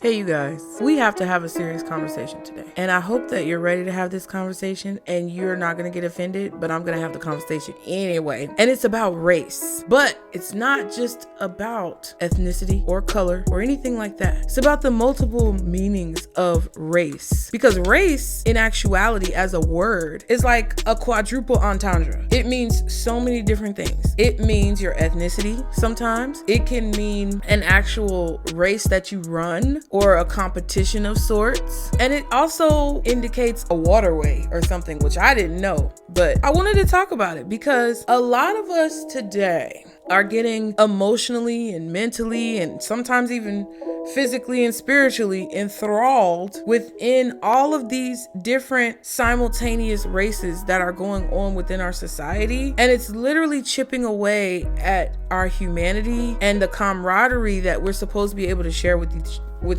Hey you guys, we have to have a serious conversation today. And I hope that you're ready to have this conversation and you're not going to get offended, but I'm going to have the conversation anyway. And it's about race. But it's not just about ethnicity or color or anything like that. It's about the multiple meanings of race. Because race, in actuality, as a word, is like a quadruple entendre. It means so many different things. It means your ethnicity sometimes. It can mean an actual race that you run, or a competition of sorts. And it also indicates a waterway or something, which I didn't know. But I wanted to talk about it because a lot of us today are getting emotionally and mentally and sometimes even physically and spiritually enthralled within all of these different simultaneous races that are going on within our society. And it's literally chipping away at our humanity and the camaraderie that we're supposed to be able to share with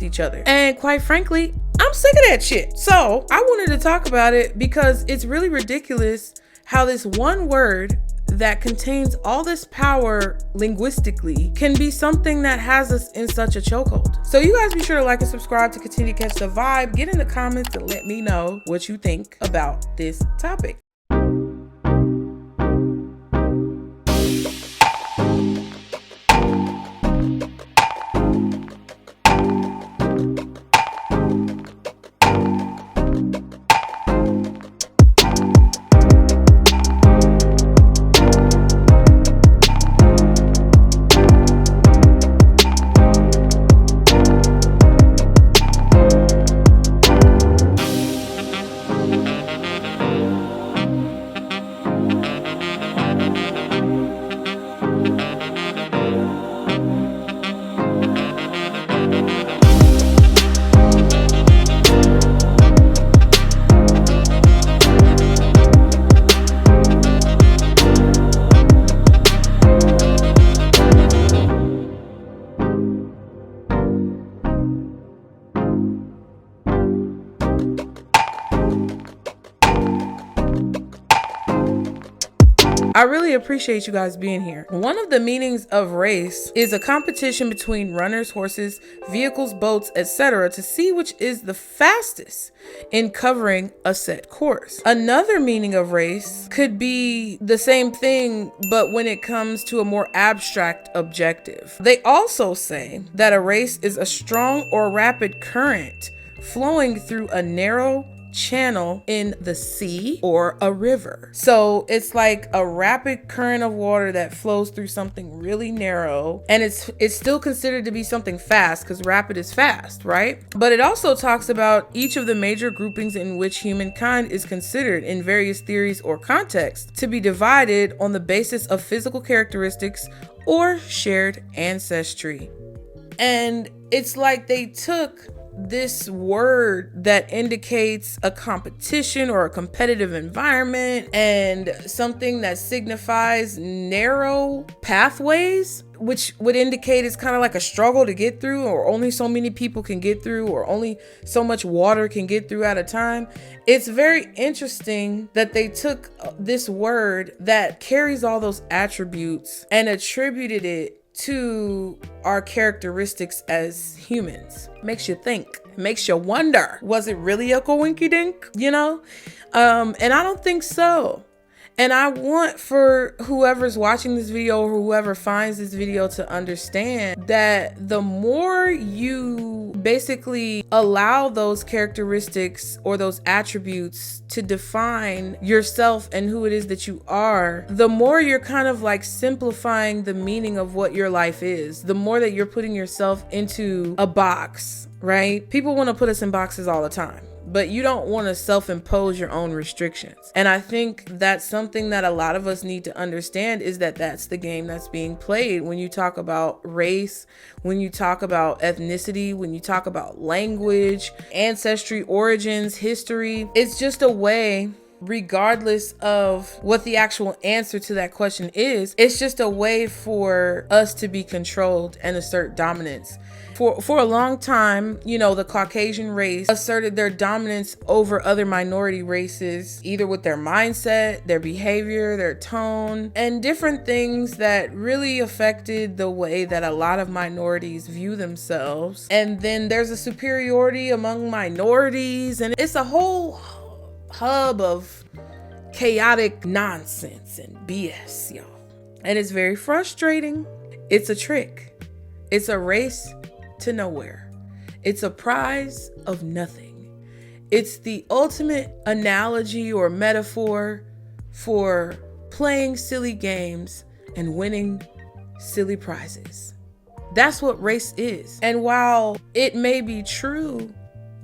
each other. And quite frankly, I'm sick of that shit. So I wanted to talk about it because it's really ridiculous how this one word that contains all this power linguistically can be something that has us in such a chokehold. So you guys be sure to like and subscribe to continue to catch the vibe. Get in the comments and let me know what you think about this topic. I really appreciate you guys being here. One of the meanings of race is a competition between runners, horses, vehicles, boats, etc. to see which is the fastest in covering a set course. Another meaning of race could be the same thing, but when it comes to a more abstract objective. They also say that a race is a strong or rapid current flowing through a narrow channel in the sea or a river. So it's like a rapid current of water that flows through something really narrow, and it's still considered to be something fast because rapid is fast, right? But it also talks about each of the major groupings in which humankind is considered in various theories or contexts to be divided on the basis of physical characteristics or shared ancestry. And it's like they took this word that indicates a competition or a competitive environment and something that signifies narrow pathways, which would indicate it's kind of like a struggle to get through, or only so many people can get through, or only so much water can get through at a time. It's very interesting that they took this word that carries all those attributes and attributed it to our characteristics as humans. Makes you think, makes you wonder, was it really a coinkydink, you know? And I don't think so. And I want for whoever's watching this video or whoever finds this video to understand that the more you basically allow those characteristics or those attributes to define yourself and who it is that you are, the more you're kind of like simplifying the meaning of what your life is, the more that you're putting yourself into a box, right? People want to put us in boxes all the time, but you don't want to self-impose your own restrictions. And I think that's something that a lot of us need to understand, is that that's the game that's being played when you talk about race, when you talk about ethnicity, when you talk about language, ancestry, origins, history. It's just a way regardless of what the actual answer to that question is, it's just a way for us to be controlled and assert dominance. For a long time, the Caucasian race asserted their dominance over other minority races, either with their mindset, their behavior, their tone, and different things that really affected the way that a lot of minorities view themselves. And then there's a superiority among minorities, and it's a whole hub of chaotic nonsense and BS, y'all. And it's very frustrating. It's a trick. It's a race to nowhere. It's a prize of nothing. It's the ultimate analogy or metaphor for playing silly games and winning silly prizes. That's what race is. And while it may be true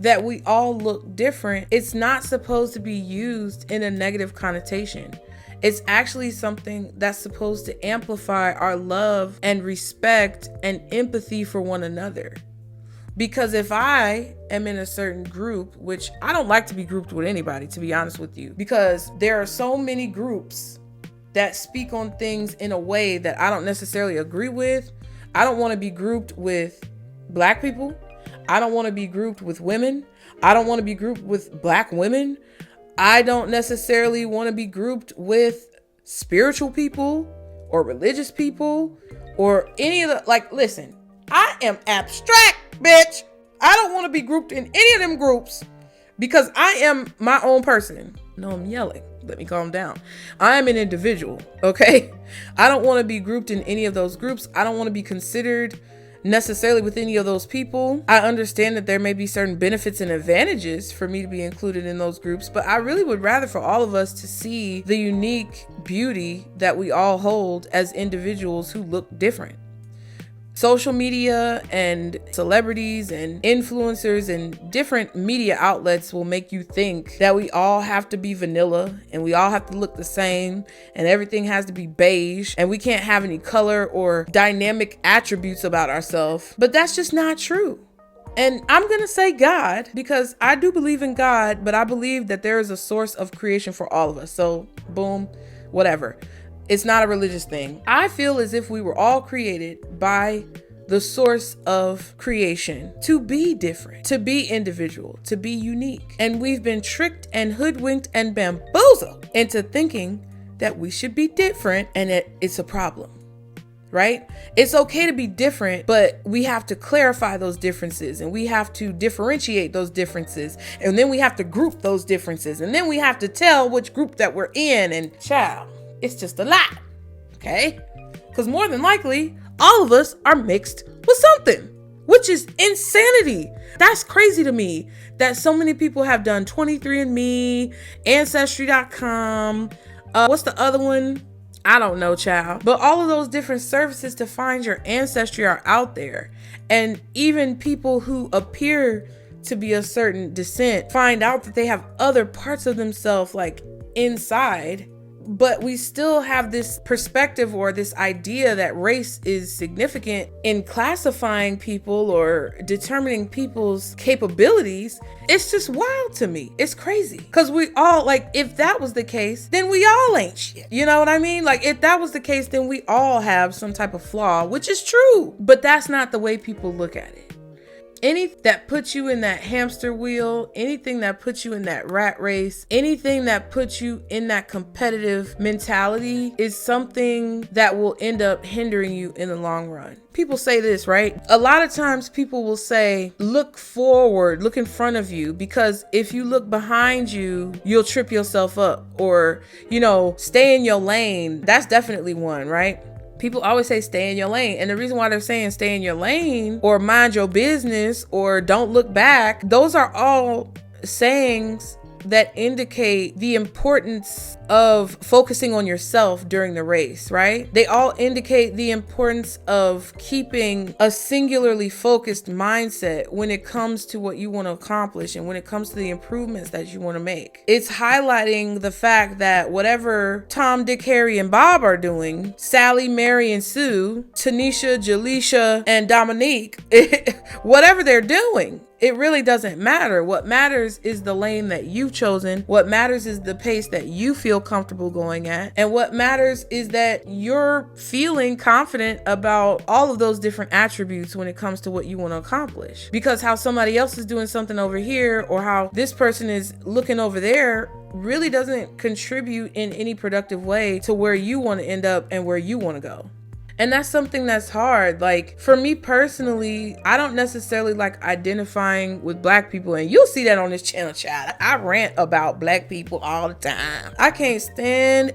that we all look different, it's not supposed to be used in a negative connotation. It's actually something that's supposed to amplify our love and respect and empathy for one another. Because if I am in a certain group, which I don't like to be grouped with anybody, to be honest with you, because there are so many groups that speak on things in a way that I don't necessarily agree with. I don't want to be grouped with Black people. I don't want to be grouped with women. I don't want to be grouped with Black women. I don't necessarily want to be grouped with spiritual people or religious people or any of the, listen, I am abstract, bitch. I don't want to be grouped in any of them groups because I am my own person. No, I'm yelling. Let me calm down. I am an individual, okay? I don't want to be grouped in any of those groups. I don't want to be considered necessarily with any of those people. I understand that there may be certain benefits and advantages for me to be included in those groups, but I really would rather for all of us to see the unique beauty that we all hold as individuals who look different. Social media and celebrities and influencers and different media outlets will make you think that we all have to be vanilla and we all have to look the same and everything has to be beige and we can't have any color or dynamic attributes about ourselves. But that's just not true. And I'm going to say God because I do believe in God, but I believe that there is a source of creation for all of us. So boom, whatever. It's not a religious thing. I feel as if we were all created by the source of creation to be different, to be individual, to be unique. And we've been tricked and hoodwinked and bamboozled into thinking that we should be different and that it's a problem, right? It's okay to be different, but we have to clarify those differences and we have to differentiate those differences. And then we have to group those differences. And then we have to tell which group that we're in. And child, it's just a lot, okay? Because more than likely, all of us are mixed with something, which is insanity. That's crazy to me that so many people have done 23andMe, Ancestry.com. What's the other one? I don't know, child. But all of those different services to find your ancestry are out there. And even people who appear to be a certain descent find out that they have other parts of themselves inside. But we still have this perspective or this idea that race is significant in classifying people or determining people's capabilities. It's just wild to me. It's crazy. Because we all, if that was the case, then we all ain't shit. You know what I mean? If that was the case, then we all have some type of flaw, which is true. But that's not the way people look at it. Anything that puts you in that hamster wheel, anything that puts you in that rat race, anything that puts you in that competitive mentality is something that will end up hindering you in the long run. People say this, right? A lot of times people will say, look forward, look in front of you, because if you look behind you, you'll trip yourself up, or, stay in your lane. That's definitely one, right? People always say stay in your lane. And the reason why they're saying stay in your lane or mind your business or don't look back, those are all sayings that indicate the importance of focusing on yourself during the race, right? They all indicate the importance of keeping a singularly focused mindset when it comes to what you want to accomplish and when it comes to the improvements that you want to make. It's highlighting the fact that whatever Tom, Dick, Harry, and Bob are doing, Sally, Mary, and Sue, Tanisha, Jaleisha, and Dominique, whatever they're doing, it really doesn't matter. What matters is the lane that you've chosen. What matters is the pace that you feel comfortable going at. And what matters is that you're feeling confident about all of those different attributes when it comes to what you want to accomplish. Because how somebody else is doing something over here, or how this person is looking over there, really doesn't contribute in any productive way to where you want to end up and where you want to go. And that's something that's hard. Like, for me personally, I don't necessarily like identifying with Black people. And you'll see that on this channel, child. I rant about Black people all the time. I can't stand,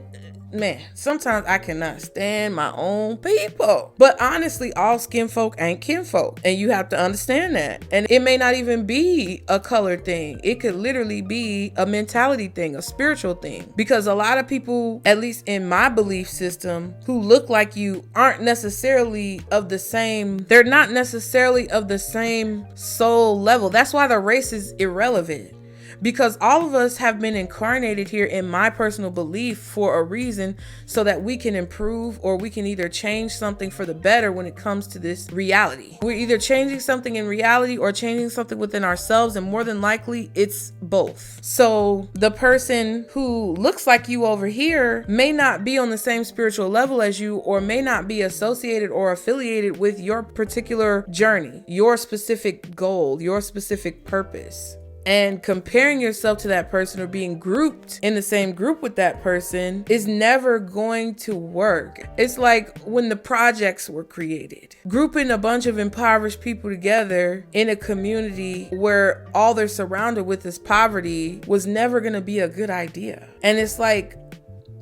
man, sometimes I cannot stand my own people. But honestly, all skin folk ain't kinfolk. And you have to understand that. And it may not even be a color thing. It could literally be a mentality thing, a spiritual thing. Because a lot of people, at least in my belief system, who look like you aren't necessarily of the same, they're not necessarily of the same soul level. That's why the race is irrelevant. Because all of us have been incarnated here, in my personal belief, for a reason, so that we can improve, or we can either change something for the better when it comes to this reality. We're either changing something in reality or changing something within ourselves, and more than likely it's both. So the person who looks like you over here may not be on the same spiritual level as you, or may not be associated or affiliated with your particular journey, your specific goal, your specific purpose. And comparing yourself to that person, or being grouped in the same group with that person, is never going to work. It's like when the projects were created. Grouping a bunch of impoverished people together in a community where all they're surrounded with is poverty was never going to be a good idea. And it's like,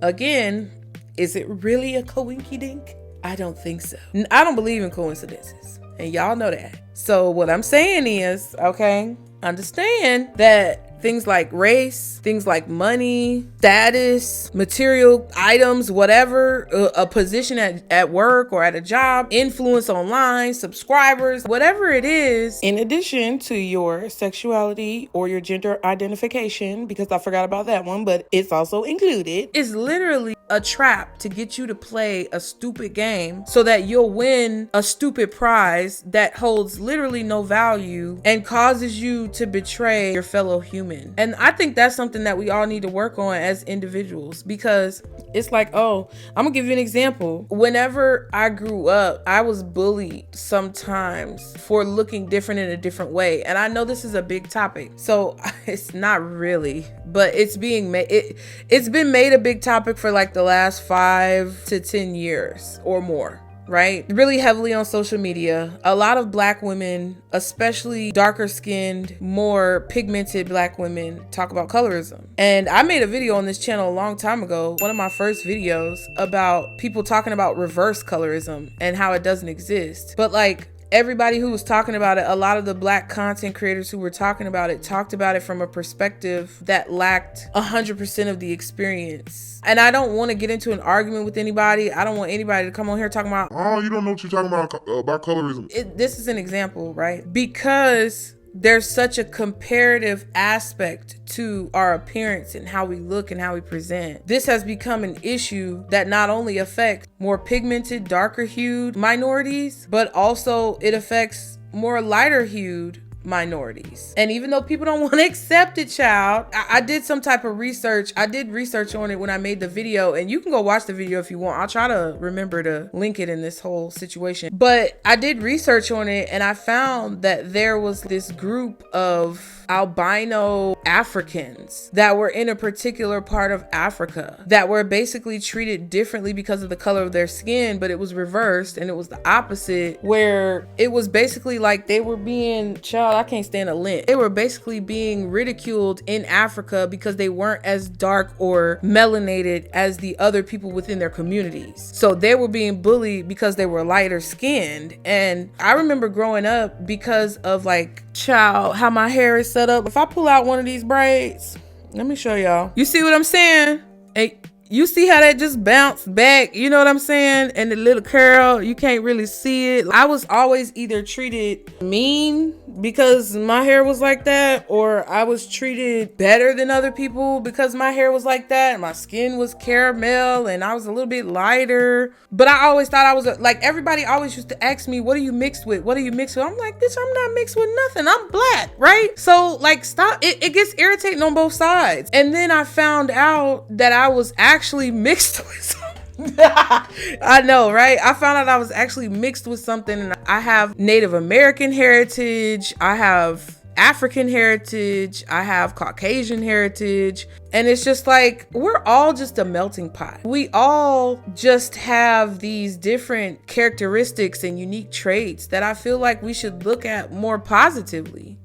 again, is it really a coinky-dink? I don't think so. I don't believe in coincidences. And y'all know that. So what I'm saying is, okay, understand that things like race, things like money, status, material items, whatever, a position at work or at a job, influence online, subscribers, whatever it is, in addition to your sexuality or your gender identification, because I forgot about that one, but it's also included, is literally a trap to get you to play a stupid game so that you'll win a stupid prize that holds literally no value and causes you to betray your fellow human. And I think that's something that we all need to work on as individuals, because it's like, oh, I'm gonna give you an example. Whenever I grew up, I was bullied sometimes for looking different in a different way. And I know this is a big topic, so it's not really, but it's being made, it's been made a big topic for like the last 5 to 10 years or more. Right? Really heavily on social media. A lot of Black women, especially darker skinned, more pigmented Black women, talk about colorism. And I made a video on this channel a long time ago, one of my first videos, about people talking about reverse colorism and how it doesn't exist. But like, everybody who was talking about it, a lot of the Black content creators who were talking about it, talked about it from a perspective that lacked 100% of the experience. And I don't want to get into an argument with anybody. I don't want anybody to come on here talking about, oh, you don't know what you're talking about colorism. This is an example, right? Because there's such a comparative aspect to our appearance and how we look and how we present. This has become an issue that not only affects more pigmented, darker hued minorities, but also it affects more lighter hued minorities. And even though people don't want to accept it, child, I did some type of research. I did research on it when I made the video, and you can go watch the video if you want. I'll try to remember to link it in this whole situation. But I did research on it, and I found that there was this group of albino Africans that were in a particular part of Africa that were basically treated differently because of the color of their skin, but it was reversed, and it was the opposite, where it was basically like they were being, child, I can't stand a lint. They were basically being ridiculed in Africa because they weren't as dark or melanated as the other people within their communities. So they were being bullied because they were lighter skinned. And I remember growing up, because of like, child, how my hair is set up. If I pull out one of these braids, let me show y'all. You see what I'm saying? Hey, you see how that just bounced back? You know what I'm saying? And the little curl, you can't really see it. I was always either treated mean because my hair was like that, or I was treated better than other people because my hair was like that and my skin was caramel and I was a little bit lighter. But I always thought I was like, everybody always used to ask me, what are you mixed with? What are you mixed with? I'm like, bitch, I'm not mixed with nothing. I'm Black. right? So like, stop. It gets irritating on both sides. And then I found out that I was actually mixed with I know, right? I found out I was actually mixed with something, and I have Native American heritage, I have African heritage, I have Caucasian heritage, and it's just like, we're all just a melting pot. We all just have these different characteristics and unique traits that I feel like we should look at more positively.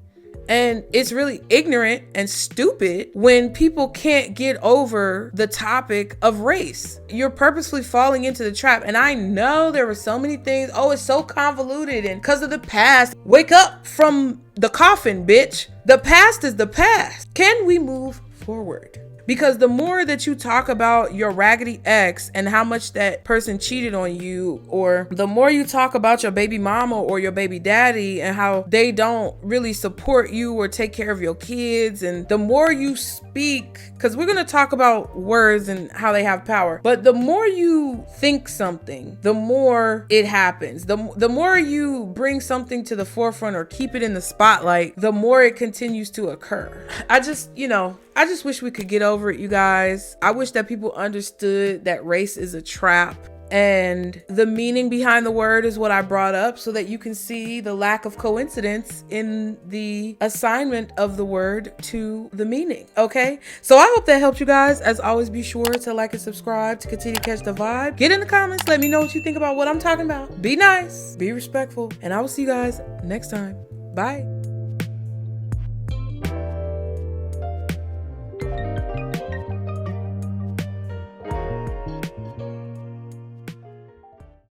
And it's really ignorant and stupid when people can't get over the topic of race. You're purposefully falling into the trap. And I know there were so many things. Oh, it's so convoluted and because of the past. Wake up from the coffin, bitch. The past is the past. Can we move forward? Because the more that you talk about your raggedy ex and how much that person cheated on you, or the more you talk about your baby mama or your baby daddy and how they don't really support you or take care of your kids, and the more you speak, because we're going to talk about words and how they have power, but the more you think something, the more it happens. The more you bring something to the forefront or keep it in the spotlight, the more it continues to occur. I just wish we could get over it, you guys. I wish that people understood that race is a trap, and the meaning behind the word is what I brought up so that you can see the lack of coincidence in the assignment of the word to the meaning. Okay, so I hope that helped you guys. As always, be sure to like and subscribe to continue to catch the vibe. Get in the comments, let me know what you think about what I'm talking about. Be nice, be respectful, and I will see you guys next time. Bye.